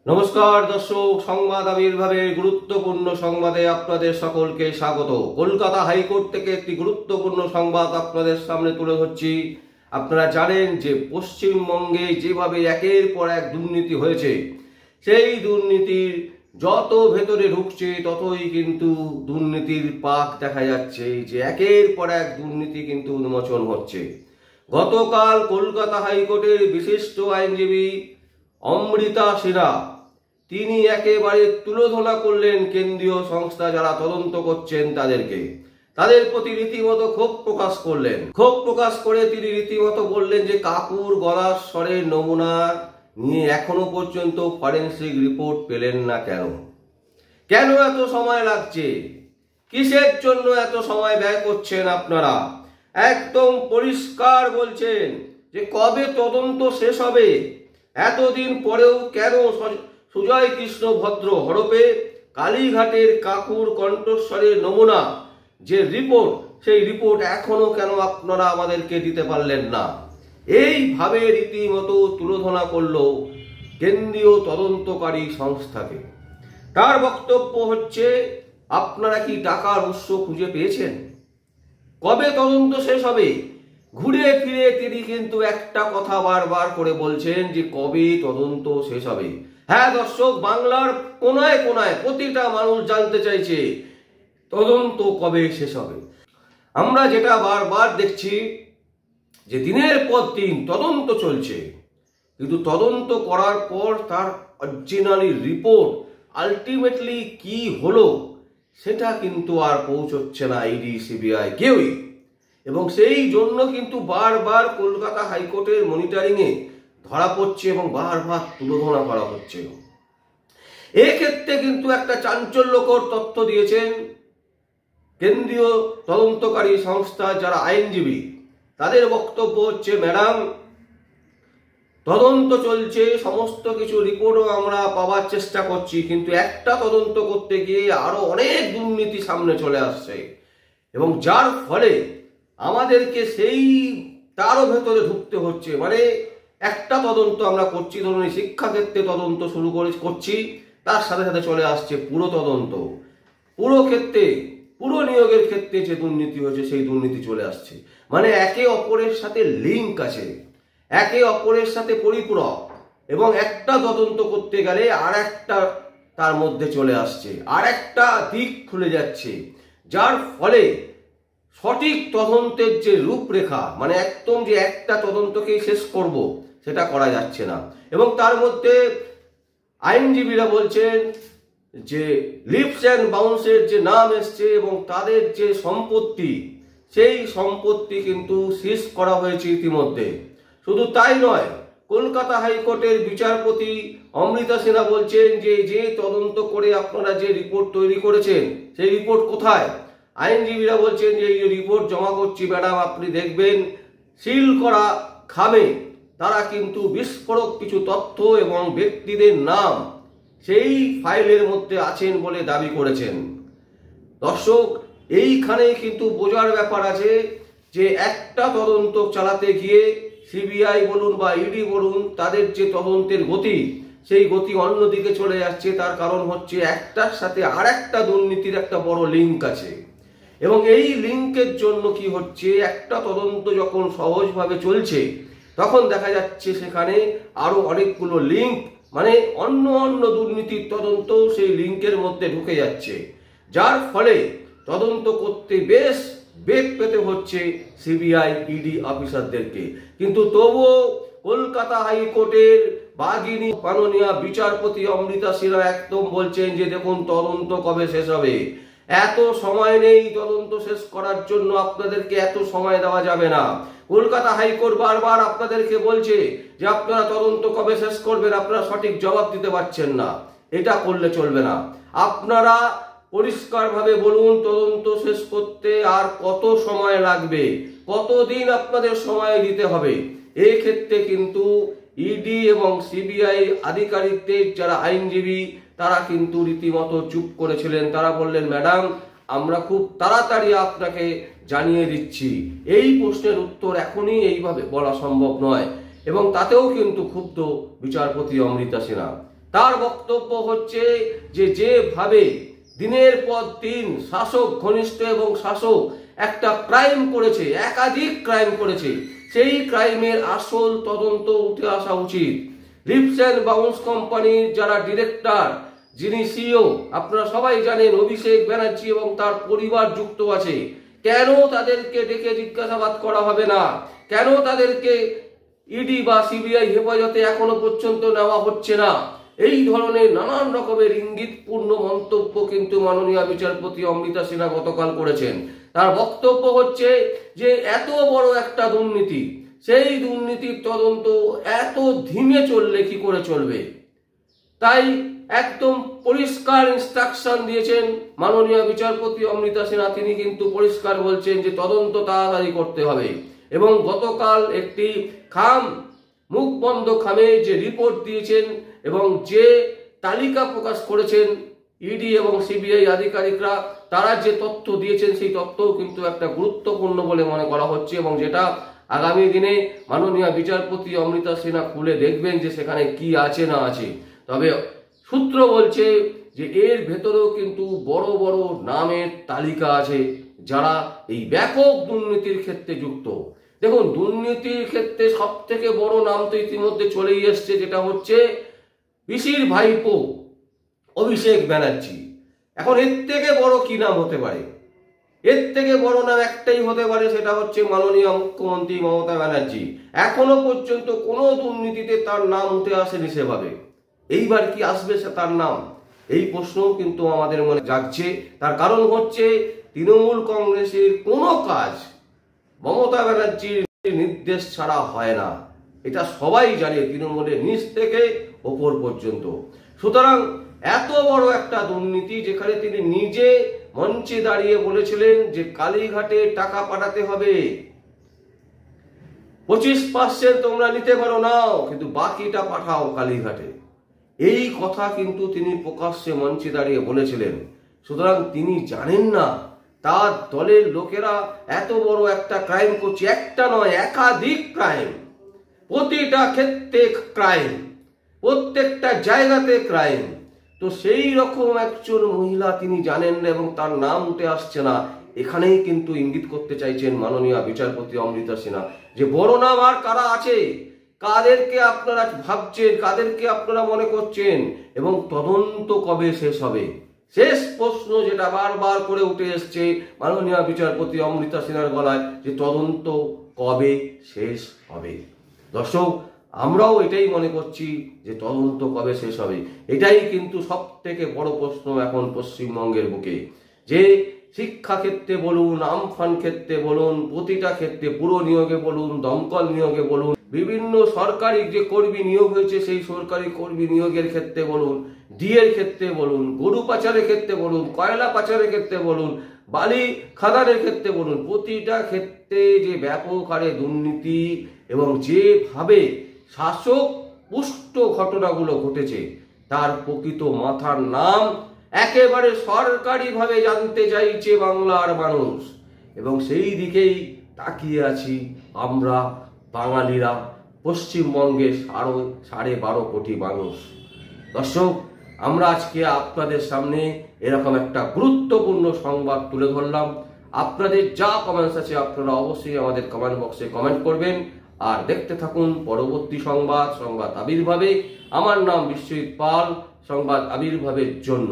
নমস্কার দর্শক, সংবাদ আবির্ভাবের গুরুত্বপূর্ণ সংবাদে আপনাদের সকলকে স্বাগত। কলকাতা হাইকোর্ট থেকে একটি গুরুত্বপূর্ণ সংবাদ আপনাদের সামনে তুলে ধরছি। আপনারা জানেন যে পশ্চিমবঙ্গে যেভাবে একের পর এক দুর্নীতি হয়েছে, সেই দুর্নীতির যত ভেতরে ঢুকছে ততই কিন্তু দুর্নীতির পাক দেখা যাচ্ছে, যে একের পর এক দুর্নীতি কিন্তু উন্মোচন হচ্ছে। গতকাল কলকাতা হাইকোর্টের বিশিষ্ট আইনজীবী অমৃতা সিনহা তিনি একেবারে তুলোধনা করলেন কেন্দ্রীয় সংস্থা যারা তদন্ত করছেন তাদের প্রতি রীতিমতো ক্ষোভ প্রকাশ করলেন। ক্ষোভ প্রকাশ করে তিনি রীতিমতো বললেন যে কাকুর গলার স্বরের নমুনা নিয়ে এখনো পর্যন্ত ফরেনসিক রিপোর্ট পেলেন না কেন? কেন এত সময় লাগছে? কিসের জন্য এত সময় ব্যয় করছেন আপনারা? একদম পরিষ্কার বলছেন যে কবে তদন্ত শেষ হবে? এতদিন পরেও কেন সুজয় কৃষ্ণ ভদ্র হরপে কালীঘাটের কাকুর কণ্ঠস্বরের নমুনা যে রিপোর্ট, সেই রিপোর্ট এখনো কেন আপনারা আমাদেরকে দিতে পারলেন না? এইভাবে রীতিমতো তুলোধনা করল কেন্দ্রীয় তদন্তকারী সংস্থাকে। তার বক্তব্য হচ্ছে, আপনারা কি টাকার উৎস খুঁজে পেয়েছেন? কবে তদন্ত শেষ হবে? ঘুরে ফিরে তিনি কিন্তু একটা কথা বারবার করে বলছেন যে কবে তদন্ত শেষ হবে। হ্যাঁ দর্শক, বাংলার কোনায় কোনায় প্রতিটা মানুষ জানতে চাইছে তদন্ত কবে শেষ হবে। আমরা যেটা বারবার দেখছি যে দিনের পর দিন তদন্ত চলছে, কিন্তু তদন্ত করার পর তার অরিজিনালি রিপোর্ট আলটিমেটলি কি হলো সেটা কিন্তু আর পৌঁছচ্ছে না ইডি সিবিআই কেউই। এবং সেই জন্য কিন্তু বারবার কলকাতা হাইকোর্টের মনিটরিংয়ে ধরা পড়ছে এবং বারবার তুলোধনা করা হচ্ছে। এক্ষেত্রে কিন্তু একটা চাঞ্চল্যকর তথ্য দিয়েছেন কেন্দ্রীয় তদন্তকারী সংস্থা যারা আইনজীবী। তাদের বক্তব্য হচ্ছে, ম্যাডাম তদন্ত চলছে, সমস্ত কিছু রিপোর্টও আমরা পাওয়ার চেষ্টা করছি, কিন্তু একটা তদন্ত করতে গিয়ে আরো অনেক দুর্নীতি সামনে চলে আসছে, এবং যার ফলে আমাদেরকে সেই তারও ভেতরে ঢুকতে হচ্ছে। মানে একটা তদন্ত আমরা করছি, ধরুন শিক্ষাক্ষেত্রে তদন্ত শুরু করছি, তার সাথে সাথে চলে আসছে পুরো তদন্ত, পুরো ক্ষেত্রে, পুরো নিয়োগের ক্ষেত্রে যে দুর্নীতি হয়েছে সেই দুর্নীতি চলে আসছে। মানে একে অপরের সাথে লিঙ্ক আছে, একে অপরের সাথে পরিপূরক, এবং একটা তদন্ত করতে গেলে আর একটা তার মধ্যে চলে আসছে, আর একটা দিক খুলে যাচ্ছে, যার ফলে সঠিক তদন্তের যে রূপরেখা, মানে একদম যে একটা তদন্তকেই শেষ করব, সেটা করা যাচ্ছে না। এবং তার মধ্যে আইনজীবীরা বলছেন যে লিপস অ্যান্ড বাউন্সের যে নাম এসছে এবং তাদের যে সম্পত্তি, সেই সম্পত্তি কিন্তু সিজ করা হয়েছে ইতিমধ্যে। শুধু তাই নয়, কলকাতা হাইকোর্টের বিচারপতি অমৃতা সিনহা বলছেন যে তদন্ত করে আপনারা যে রিপোর্ট তৈরি করেছেন সেই রিপোর্ট কোথায়? আইনজীবীরা বলছেন যে এই রিপোর্ট জমা করছি ম্যাডাম, আপনি দেখবেন সিল করা খামে তারা কিন্তু বিস্ফোরক কিছু তথ্য এবং ব্যক্তিদের নাম সেই ফাইলের মধ্যে আছেন বলে দাবি করেছেন। দর্শক, এইখানে কিন্তু বোঝার ব্যাপার আছে যে একটা তদন্ত চালাতে গিয়ে সিবিআই বলুন বা ইডি বলুন, তাদের যে তদন্তের গতি, সেই গতি অন্যদিকে চলে যাচ্ছে। তার কারণ হচ্ছে একটার সাথে আর একটা দুর্নীতির একটা বড় লিঙ্ক আছে, এবং এই লিঙ্কের জন্য কি হচ্ছে, একটা তদন্ত যখন সহজভাবে চলছে তখন দেখা যাচ্ছে সেখানে আরো অনেকগুলো লিঙ্ক, মানে অন্য অন্য দুর্নীতির তদন্ত সেই লিঙ্কের মধ্যে ঢুকে যাচ্ছে, যার ফলে তদন্ত করতে বেশ বেগ পেতে হচ্ছে সিবিআই ইডি অফিসারদেরকে। কিন্তু তবুও কলকাতা হাইকোর্টের বাঘিনী মাননীয় বিচারপতি অমৃতা সিনহা একদম বলছেন যে দেখুন তদন্ত কবে শেষ হবে, এত সময় নেই তদন্ত শেষ করার জন্য, আপনাদেরকে এত সময় দেওয়া যাবে না। কলকাতা হাইকোর্ট বারবার আপনাদেরকে বলছে যে আপনারা তদন্ত কবে শেষ করবেন, আপনারা সঠিক জবাব দিতে পারছেন না, এটা করলে চলবে না। আপনারা পরিষ্কারভাবে বলুন তদন্ত শেষ করতে আর কত সময় লাগবে, কতদিন আপনাদের সময় দিতে হবে। এই ক্ষেত্রে কিন্তু ইডি এবং সিবিআই আধিকারিকদের যারা আইনজীবী তারা কিন্তু রীতিমতো চুপ করেছিলেন। তারা বললেন ম্যাডাম আমরা খুব তাড়াতাড়ি আপনাকে জানিয়ে দিচ্ছি, এই প্রশ্নের উত্তর এখনই এইভাবে বলা সম্ভব নয়। এবং তাতেও কিন্তু ক্ষুব্ধ বিচারপতি অমৃতা সিনহা। তার বক্তব্য হচ্ছে যে যেভাবে দিনের পর দিন শাসক ঘনিষ্ঠ এবং শাসক একটা ক্রাইম করেছে, একাধিক ক্রাইম করেছে, সেই ক্রাইমের আসল তদন্ত উঠে আসা উচিত। লিপস অ্যান্ড বাউন্স কোম্পানির যারা ডিরেক্টর, যিনি সিইও, আপনারা সবাই জানেন অভিষেক ব্যানার্জি এবং তার পরিবার যুক্ত আছে। কেন তাদেরকে ডেকে জিজ্ঞাসাবাদ করা হবে না? কেন তাদেরকে ইডি বা সিবিআই হেফাজতে এখনো পর্যন্ত নেওয়া হচ্ছে না? এই ধরনের নানান রকমের ইঙ্গিতপূর্ণ মন্তব্য কিন্তু মাননীয় বিচারপতি অমৃতা সিনহা গতকাল করেছেন। তার বক্তব্য হচ্ছে যে এত বড় একটা দুর্নীতি, সেই দুর্নীতির তদন্ত এত ধিমে চললে কি করে চলবে? তাই একদম পরিষ্কার ইনস্ট্রাকশন দিয়েছেন মাননীয় বিচারপতি অমৃতা সিনহা। তিনি কিন্তু পরিষ্কার বলছেন যে তদন্ত তাড়াতাড়ি করতে হবে। এবং গতকাল একটি মুখ বন্ধ খামে যে রিপোর্ট দিয়েছেন এবং যে তালিকা প্রকাশ করেছেন ইডি এবং সিবিআই আধিকারিকরা, তারা যে তথ্য দিয়েছেন সেই তথ্যও কিন্তু একটা গুরুত্বপূর্ণ বলে মনে করা হচ্ছে, এবং যেটা আগামী দিনে মাননীয় বিচারপতি অমৃতা সিনহা খুলে দেখবেন যে সেখানে কি আছে না আছে। তবে সূত্র বলছে যে এর ভেতরেও কিন্তু বড় বড় নামের তালিকা আছে যারা এই ব্যাপক দুর্নীতির ক্ষেত্রে যুক্ত। দেখুন, দুর্নীতির ক্ষেত্রে সব থেকে বড় নাম তো ইতিমধ্যে চলেই এসছে, যেটা হচ্ছে পিসির ভাইপো অভিষেক ব্যানার্জি। এখন এর থেকে বড় কি নাম হতে পারে? এর থেকে বড় নাম একটাই হতে পারে, সেটা হচ্ছে মাননীয় মুখ্যমন্ত্রী মমতা ব্যানার্জি। এখনো পর্যন্ত কোনো দুর্নীতিতে তার নাম উঠে আসেনি সেভাবে। এইবার কি আসবে সে তার নাম? এই প্রশ্নও কিন্তু আমাদের মনে জাগছে। তার কারণ হচ্ছে তৃণমূল কংগ্রেসের কোনো কাজ মমতা ব্যানার্জির নির্দেশ ছাড়া হয় না, এটা সবাই জানে, তৃণমূলের নিচ থেকে ওপর পর্যন্ত। সুতরাং এত বড় একটা দুর্নীতি, যেখানে তিনি নিজে মঞ্চে দাঁড়িয়ে বলেছিলেন যে কালীঘাটে টাকা পাঠাতে হবে, 25% তোমরা নিতে পারো নাও, কিন্তু বাকিটা পাঠাও কালীঘাটে। এই কথা কিন্তু তিনি প্রকাশ্যে মঞ্চে দাঁড়িয়ে বলেছিলেন। সুতরাং তিনি জানেন না তার দলের লোকেরা এত বড় একটা ক্রাইম করছে, একটা নয় একাধিক ক্রাইম, প্রতিটা ক্ষেত্রে ক্রাইম, প্রত্যেকটা জায়গাতে ক্রাইম। তো সেই রকম একজন মহিলা তিনি জানেন না এবং তার নাম উঠে আসছে না। এখানেই কিন্তু ইঙ্গিত করতে চাইছেন মাননীয় বিচারপতি অমৃতা সিনহা যে বড় নাম আর কারা আছে, কাদেরকে আপনারা ভাবছেন, কাদেরকে আপনারা মনে করছেন, এবং তদন্ত কবে শেষ হবে? শেষ প্রশ্ন যেটা বারবার করে উঠে এসছে মাননীয় বিচারপতি অমৃতা সিনহার গলায়, যে তদন্ত কবে শেষ হবে? দর্শক, আমরাও এটাই মনে করছি যে তদন্ত কবে শেষ হবে। এটাই কিন্তু সব থেকে বড় প্রশ্ন এখন পশ্চিমবঙ্গের বুকে, যে শিক্ষা ক্ষেত্রে বলুন, আমফান ক্ষেত্রে বলুন, প্রতিটা ক্ষেত্রে, পুরো নিয়োগে বলুন, দমকল নিয়োগে বলুন, বিভিন্ন সরকারি যে কর্মী নিয়োগ হয়েছে সেই সরকারি কর্মী নিয়োগের ক্ষেত্রে বলুন, ডিএর ক্ষেত্রে বলুন, গরু পাচারের ক্ষেত্রে বলুন, কয়লা পাচারের ক্ষেত্রে বলুন, বালি খাদানের ক্ষেত্রে বলুন, প্রতিটা ক্ষেত্রে যে ব্যাপক হারে দুর্নীতি এবং যেভাবে শাসক পুষ্ট ঘটনাগুলো ঘটেছে, তার প্রকৃত মাথার নাম একেবারে সরকারিভাবে জানতে চাইছে বাংলার মানুষ, এবং সেই দিকেই তাকিয়ে আছি আমরা বাঙালিরা, পশ্চিমবঙ্গের 12.5 কোটি মানুষ। দর্শক, আমরা আজকে আপনাদের সামনে এরকম একটা গুরুত্বপূর্ণ সংবাদ তুলে ধরলাম। আপনাদের যা কমেন্টস আছে আপনারা অবশ্যই আমাদের কমেন্ট বক্সে কমেন্ট করবেন, আর দেখতে থাকুন পরবর্তী সংবাদ আবির্ভাবে। আমার নাম বিশ্বজিৎ পাল, সংবাদ আবির্ভাবের জন্য।